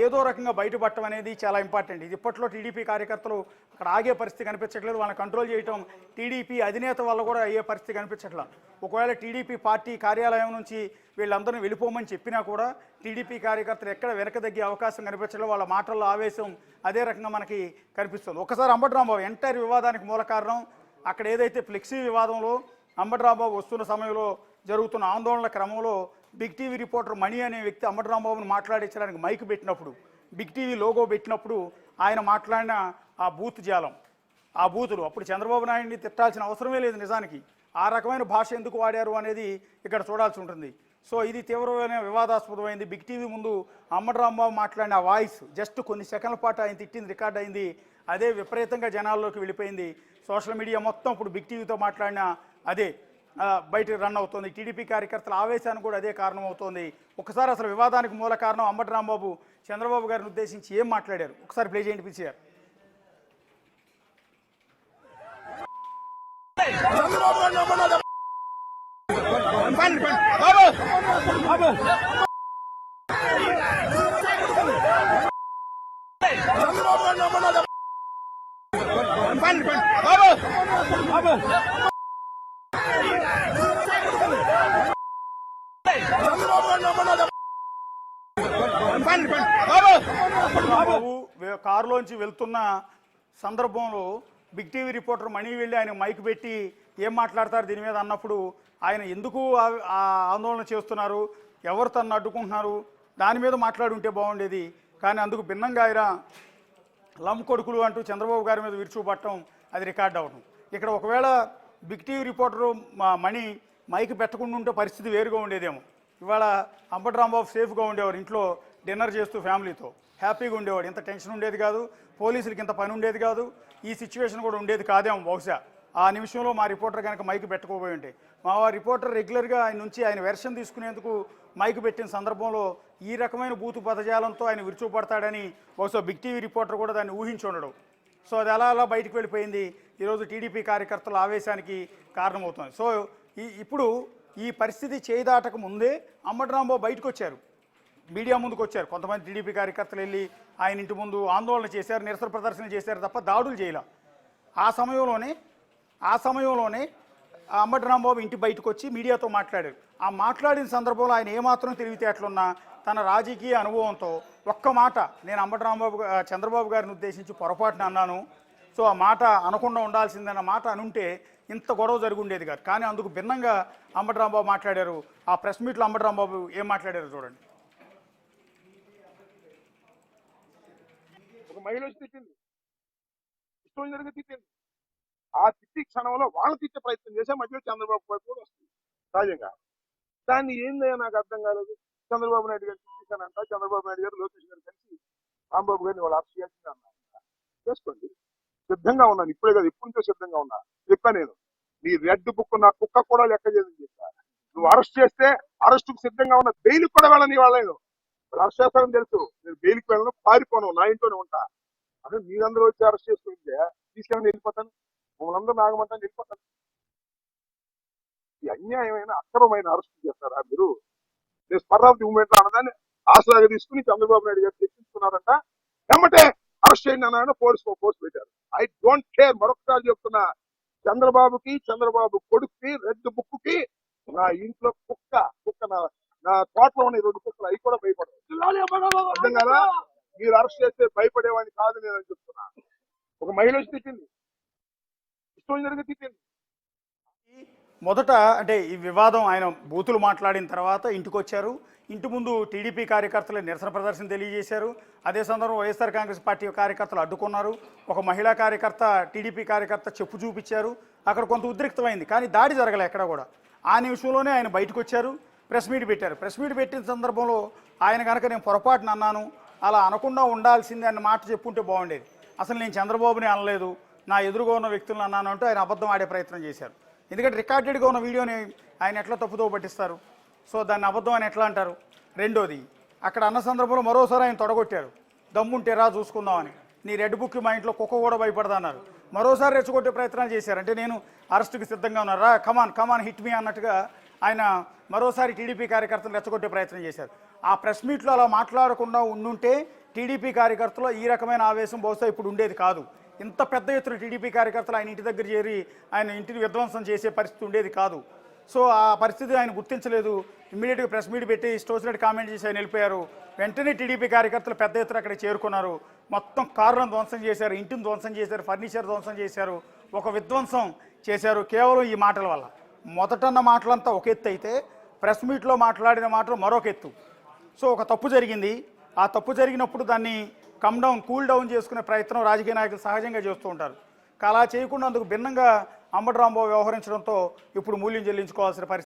ఏదో రకంగా బయటపడటం అనేది చాలా ఇంపార్టెంట్. ఇది ఇప్పట్లో టీడీపీ కార్యకర్తలు అక్కడ ఆగే పరిస్థితి కనిపించట్లేదు. వాళ్ళని కంట్రోల్ చేయటం టీడీపీ అధినేత వల్ల కూడా అయ్యే పరిస్థితి కనిపించట్లేదు. ఒకవేళ టీడీపీ పార్టీ కార్యాలయం నుంచి వీళ్ళందరినీ వెళ్ళిపోమని చెప్పినా కూడా టీడీపీ కార్యకర్తలు ఎక్కడ వెనకదగ్గే అవకాశం కనిపించలేదు. వాళ్ళ మాటల్లో ఆవేశం అదే రకంగా మనకి కనిపిస్తుంది. ఒకసారి అంబటి రాంబాబు ఎంటైర్ వివాదానికి మూల కారణం అక్కడ ఏదైతే ఫ్లెక్సీ వివాదంలో అంబటి రాంబాబు వస్తున్న సమయంలో జరుగుతున్న ఆందోళన క్రమంలో బిగ్ టీవీ రిపోర్టర్ మణి అనే వ్యక్తి అంబటి రాంబాబును మాట్లాడించడానికి మైక్ పెట్టినప్పుడు, బిగ్ టీవీ లోగో పెట్టినప్పుడు ఆయన మాట్లాడిన ఆ బూత్ జాలం, ఆ బూతులు అప్పుడు చంద్రబాబు నాయుడిని తిట్టాల్సిన అవసరమే లేదు. నిజానికి ఆ రకమైన భాష ఎందుకు వాడారు అనేది ఇక్కడ చూడాల్సి ఉంటుంది. సో ఇది తీవ్రమైన వివాదాస్పదమైంది. బిగ్ టీవీ ముందు అంబటి రాంబాబు మాట్లాడిన ఆ వాయిస్ జస్ట్ కొన్ని సెకండ్ల పాటు ఆయన తిట్టింది రికార్డ్ అయింది. అదే విపరీతంగా జనాల్లోకి వెళ్ళిపోయింది. సోషల్ మీడియా మొత్తం ఇప్పుడు బిగ్ టీవీతో మాట్లాడిన అదే బయటకు రన్ అవుతుంది. టీడీపీ కార్యకర్తల ఆవేశానికి కూడా అదే కారణం అవుతోంది. ఒకసారి అసలు వివాదానికి మూల కారణం అంబటి రాంబాబు చంద్రబాబు గారిని ఉద్దేశించి ఏం మాట్లాడారు ఒకసారి ప్లే చేయండి పిసిఆర్. కారులోంచి వెళ్తున్న సందర్భంలో బిగ్ టీవీ రిపోర్టర్ మణి వెళ్ళి ఆయన మైక్ పెట్టి ఏం మాట్లాడతారు దీని మీద అన్నప్పుడు ఆయన ఎందుకు ఆందోళన చేస్తున్నారు, ఎవరు తనను అడ్డుకుంటున్నారు, దాని మీద మాట్లాడుంటే బాగుండేది. కానీ అందుకు భిన్నంగా ఆయన లం కొడుకులు అంటూ చంద్రబాబు గారి మీద విరుచుకుపట్టడం అది రికార్డ్ అవడం. ఇక్కడ ఒకవేళ బిగ్ టీవీ రిపోర్టరు మణి మైక్ పెట్టకుండా ఉంటే పరిస్థితి వేరుగా ఉండేదేమో. ఇవాళ అంబటి రాంబాబు సేఫ్గా ఉండేవారు, ఇంట్లో డిన్నర్ చేస్తూ ఫ్యామిలీతో హ్యాపీగా ఉండేవాడు. ఇంత టెన్షన్ ఉండేది కాదు, పోలీసులకి ఇంత పని ఉండేది కాదు, ఈ సిచ్యువేషన్ కూడా ఉండేది కాదేమో బహుశా. ఆ నిమిషంలో మా రిపోర్టర్ కనుక మైక్ పెట్టుకోబోయి ఉంటే, మా రిపోర్టర్ రెగ్యులర్గా ఆయన నుంచి ఆయన వెర్షన్ తీసుకునేందుకు మైక్ పెట్టిన సందర్భంలో ఈ రకమైన బూతు పదజాలంతో ఆయన విరుచుకుపడతాడని బహుశా బిగ్ టీవీ రిపోర్టర్ కూడా దాన్ని ఊహించి ఉండడు. సో అది అలా బయటకు వెళ్ళిపోయింది. ఈరోజు టీడీపీ కార్యకర్తల ఆవేశానికి కారణమవుతుంది. సో ఇప్పుడు ఈ పరిస్థితి చేయదాటక ముందే అంబటి రాంబాబు బయటకు వచ్చారు, మీడియా ముందుకు వచ్చారు. కొంతమంది టీడీపీ కార్యకర్తలు వెళ్ళి ఆయన ఇంటి ముందు ఆందోళన చేశారు, నిరసన ప్రదర్శన చేశారు తప్ప దాడులు చేయాల. ఆ సమయంలోనే అంబటి రాంబాబు ఇంటి బయటకు వచ్చి మీడియాతో మాట్లాడారు. ఆ మాట్లాడిన సందర్భంలో ఆయన ఏమాత్రం తెలివితేటలున్నా తన రాజకీయ అనుభవంతో ఒక్క మాట, నేను అంబటి రాంబాబు చంద్రబాబు గారిని ఉద్దేశించి పొరపాటున అన్నాను, సో ఆ మాట అనకుండా ఉండాల్సిందన్న మాట అనుంటే ఇంత గొడవ జరిగి ఉండేది కాదు. కానీ అందుకు భిన్నంగా అంబటి రాంబాబు మాట్లాడారు. ఆ ప్రెస్ మీట్లో అంబటి రాంబాబు ఏం మాట్లాడారు చూడండి. ఒక మహిళ వచ్చి తిట్టింది, ఇష్టం జరిగి తిట్టింది. ఆ తిట్టి క్షణంలో వాళ్ళు తిట్టే ప్రయత్నం చేసే మధ్యలో చంద్రబాబు వైపు కూడా వస్తుంది సహజంగా. దాన్ని ఏందయ్యా నాకు అర్థం కాలేదు. చంద్రబాబు నాయుడు గారు తిట్టిస్తానంట, చంద్రబాబు నాయుడు గారు లోకేష్ గారు కలిసి రాంబాబు గారిని వాళ్ళు అరెస్ట్ చేయాల్సింది అన్నారు. చేసుకోండి, సిద్ధంగా ఉన్నాను, ఇప్పుడే కాదు ఎప్పటి నుంచో సిద్ధంగా ఉన్నా. చెప్పా నేను, నీ రెడ్ బుక్ నా కుక్క కూడా లెక్క చేయదని చెప్పా. నువ్వు అరెస్ట్ చేస్తే అరెస్టుకు సిద్ధంగా ఉన్నా, బెయిల్కి కూడా వెళ్ళని వాళ్ళ అరెస్ట్ చేస్తానని తెలుసు. నేను బెయిల్కి వెళ్ళను, పారిపోను, నా ఇంట్లోనే ఉంటా. అదే మీరందరూ వచ్చి అరెస్ట్ చేసుకుంటే తీసుకెళ్ళి వెళ్ళిపోతాను, మమ్మల్ని నాగమంటాను వెళ్ళిపోతాను. ఈ అన్యాయమైన అక్రమమైన అరెస్ట్ చేస్తారా మీరు? నేను స్పర్ ఆఫ్ ది మూమెంట్ లో అన్నదాన్ని ఆసరాగా తీసుకుని చంద్రబాబు నాయుడు గారు తెప్పించుకున్నారంట. ఏమంటే అరెస్ట్ చేయండి అన్న పోస్ట్ పెట్టారు. I don't care. మరొకసారి చెప్తున్నా, చంద్రబాబు కొడుక్కి రెడ్ బుక్ కి నా ఇంట్లో కుక్క నా తోటలో ఉన్న 2 కుక్కలు అవి కూడా భయపడవు. అర్థం కదా? మీరు అరెస్ట్ చేస్తే భయపడేవాడిని కాదు నేను అని చెప్తున్నా. ఒక మహిళ వచ్చి తిట్టింది, ఇష్టం జరిగి తిట్టింది. మొదట అంటే ఈ వివాదం ఆయన బూతులు మాట్లాడిన తర్వాత ఇంటికి వచ్చారు. ఇంటి ముందు టీడీపీ కార్యకర్తలు నిరసన ప్రదర్శన తెలియజేశారు. అదే సందర్భంలో వైఎస్ఆర్ కాంగ్రెస్ పార్టీ కార్యకర్తలు అడ్డుకున్నారు. ఒక మహిళా కార్యకర్త టీడీపీ కార్యకర్త చెప్పు చూపించారు. అక్కడ కొంత ఉద్రిక్తమైంది, కానీ దాడి జరగలే ఎక్కడ కూడా. ఆ నిమిషంలోనే ఆయన బయటకు వచ్చారు, ప్రెస్ మీట్ పెట్టారు. ప్రెస్ మీట్ పెట్టిన సందర్భంలో ఆయన కనుక నేను పొరపాటున అన్నాను, అలా అనకుండా ఉండాల్సిందే అన్న మాట చెప్పుంటే బాగుండేది. అసలు నేను చంద్రబాబుని అనలేదు, నా ఎదురుగా ఉన్న వ్యక్తులను అన్నాను అంటూ ఆయన అబద్ధం ఆడే ప్రయత్నం చేశారు. ఎందుకంటే రికార్డెడ్గా ఉన్న వీడియోని ఆయన ఎట్లా తప్పుదో పట్టిస్తారు? సో దాన్ని అబద్ధం అని ఎట్లా అంటారు? రెండోది, అక్కడ అన్న సందర్భంలో మరోసారి ఆయన తొడగొట్టారు, దమ్ముంటే రా చూసుకుందామని. నీ రెడ్ బుక్ మా ఇంట్లో కుక్క కూడా భయపడదా అన్నారు. మరోసారి రెచ్చగొట్టే ప్రయత్నాలు చేశారు. అంటే నేను అరెస్టుకి సిద్ధంగా ఉన్నారా, కమాన్ హిట్ మీ అన్నట్టుగా ఆయన మరోసారి టీడీపీ కార్యకర్తలు రెచ్చగొట్టే ప్రయత్నం చేశారు. ఆ ప్రెస్ మీట్లో అలా మాట్లాడకుండా ఉండుంటే టీడీపీ కార్యకర్తలో ఈ రకమైన ఆవేశం బహుశా ఇప్పుడు ఉండేది కాదు. ఇంత పెద్ద ఎత్తున టీడీపీ కార్యకర్తలు ఆయన ఇంటి దగ్గర చేరి ఆయన ఇంటిని విధ్వంసం చేసే పరిస్థితి ఉండేది కాదు. సో ఆ పరిస్థితి ఆయన గుర్తించలేదు. ఇమ్మీడియట్గా ప్రెస్ మీట్ పెట్టి స్టోర్స్లెట్ కామెంట్ చేసి ఆయన వెళ్ళిపోయారు. వెంటనే టీడీపీ కార్యకర్తలు పెద్ద ఎత్తున అక్కడ చేరుకున్నారు. మొత్తం కారులను ధ్వంసం చేశారు, ఇంటిని ధ్వంసం చేశారు, ఫర్నిచర్ ధ్వంసం చేశారు, ఒక విధ్వంసం చేశారు కేవలం ఈ మాటల వల్ల. మొదటన్న మాటలంతా ఒక ఎత్తు అయితే ప్రెస్ మీట్లో మాట్లాడిన మాటలు మరొక ఎత్తు. సో ఒక తప్పు జరిగింది. ఆ తప్పు జరిగినప్పుడు దాన్ని కూల్ డౌన్ చేసుకునే ప్రయత్నం రాజకీయ నాయకులు సహజంగా చేస్తూ ఉంటారు. అలా చేయకుండా అందుకు భిన్నంగా అంబటి రాంబాబు వ్యవహరించడంతో ఇప్పుడు మూల్యం చెల్లించుకోవాల్సిన పరిస్థితి.